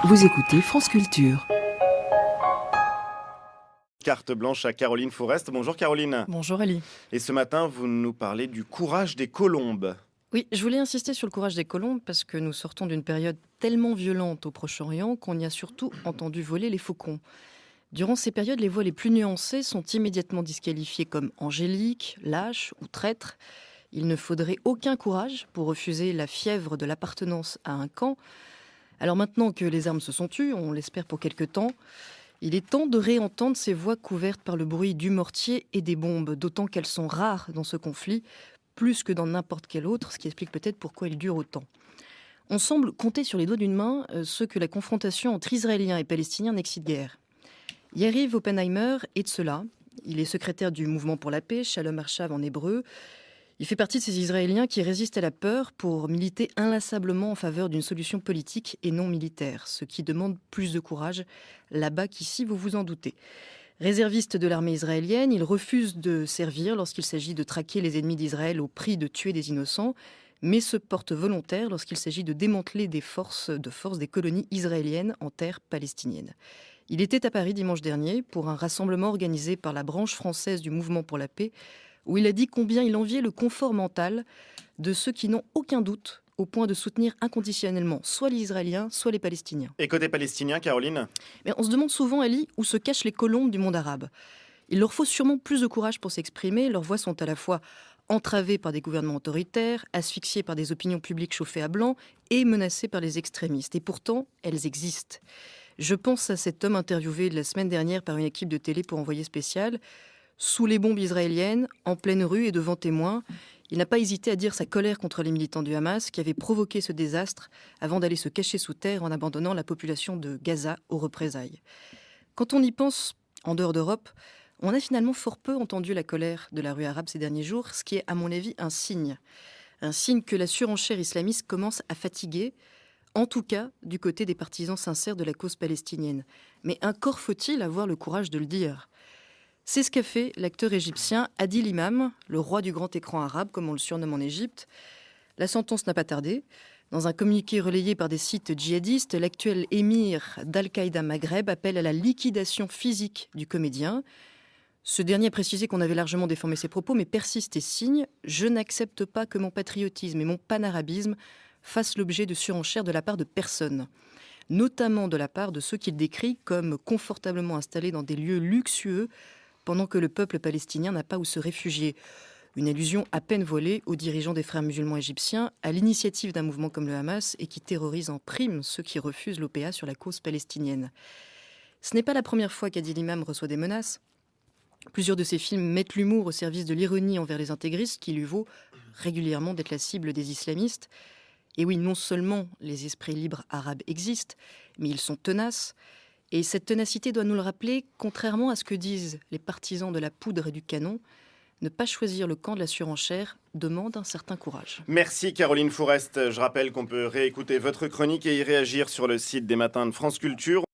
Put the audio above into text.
Vous écoutez France Culture. Carte blanche à Caroline Forest. Bonjour Caroline. Bonjour Ali. Et ce matin, vous nous parlez du courage des colombes. Oui, je voulais insister sur le courage des colombes parce que nous sortons d'une période tellement violente au Proche-Orient qu'on y a surtout entendu voler les faucons. Durant ces périodes, les voix les plus nuancées sont immédiatement disqualifiées comme angéliques, lâches ou traîtres. Il ne faudrait aucun courage pour refuser la fièvre de l'appartenance à un camp. Alors maintenant que les armes se sont tues, on l'espère pour quelque temps, il est temps de réentendre ces voix couvertes par le bruit du mortier et des bombes, d'autant qu'elles sont rares dans ce conflit, plus que dans n'importe quel autre, ce qui explique peut-être pourquoi il dure autant. On semble compter sur les doigts d'une main ceux que la confrontation entre Israéliens et Palestiniens n'excite guère. Yariv Oppenheimer est de cela. Il est secrétaire du Mouvement pour la paix, Shalom Arshav en hébreu. Il fait partie de ces Israéliens qui résistent à la peur pour militer inlassablement en faveur d'une solution politique et non militaire, ce qui demande plus de courage là-bas qu'ici, vous vous en doutez. Réserviste de l'armée israélienne, il refuse de servir lorsqu'il s'agit de traquer les ennemis d'Israël au prix de tuer des innocents, mais se porte volontaire lorsqu'il s'agit de démanteler des forces des colonies israéliennes en terre palestinienne. Il était à Paris dimanche dernier pour un rassemblement organisé par la branche française du Mouvement pour la paix, où il a dit combien il enviait le confort mental de ceux qui n'ont aucun doute au point de soutenir inconditionnellement soit les Israéliens, soit les Palestiniens. Et côté palestinien, Caroline ? Mais on se demande souvent, Ali, où se cachent les colombes du monde arabe. Il leur faut sûrement plus de courage pour s'exprimer. Leurs voix sont à la fois entravées par des gouvernements autoritaires, asphyxiées par des opinions publiques chauffées à blanc et menacées par les extrémistes. Et pourtant, elles existent. Je pense à cet homme interviewé la semaine dernière par une équipe de télé pour Envoyé spécial. Sous les bombes israéliennes, en pleine rue et devant témoins, il n'a pas hésité à dire sa colère contre les militants du Hamas qui avaient provoqué ce désastre avant d'aller se cacher sous terre en abandonnant la population de Gaza aux représailles. Quand on y pense, en dehors d'Europe, on a finalement fort peu entendu la colère de la rue arabe ces derniers jours, ce qui est à mon avis un signe. Un signe que la surenchère islamiste commence à fatiguer, en tout cas du côté des partisans sincères de la cause palestinienne. Mais encore faut-il avoir le courage de le dire. C'est ce qu'a fait l'acteur égyptien Adil Imam, le roi du grand écran arabe, comme on le surnomme en Égypte. La sentence n'a pas tardé. Dans un communiqué relayé par des sites djihadistes, l'actuel émir d'Al-Qaïda Maghreb appelle à la liquidation physique du comédien. Ce dernier a précisé qu'on avait largement déformé ses propos, mais persiste et signe « Je n'accepte pas que mon patriotisme et mon panarabisme fassent l'objet de surenchères de la part de personne ». Notamment de la part de ceux qu'il décrit comme confortablement installés dans des lieux luxueux pendant que le peuple palestinien n'a pas où se réfugier. Une allusion à peine volée aux dirigeants des frères musulmans égyptiens, à l'initiative d'un mouvement comme le Hamas et qui terrorise en prime ceux qui refusent l'OPA sur la cause palestinienne. Ce n'est pas la première fois qu'Adil Imam reçoit des menaces. Plusieurs de ses films mettent l'humour au service de l'ironie envers les intégristes, qui lui vaut régulièrement d'être la cible des islamistes. Et oui, non seulement les esprits libres arabes existent, mais ils sont tenaces. Et cette ténacité doit nous le rappeler, contrairement à ce que disent les partisans de la poudre et du canon, ne pas choisir le camp de la surenchère demande un certain courage. Merci Caroline Forest. Je rappelle qu'on peut réécouter votre chronique et y réagir sur le site des Matins de France Culture.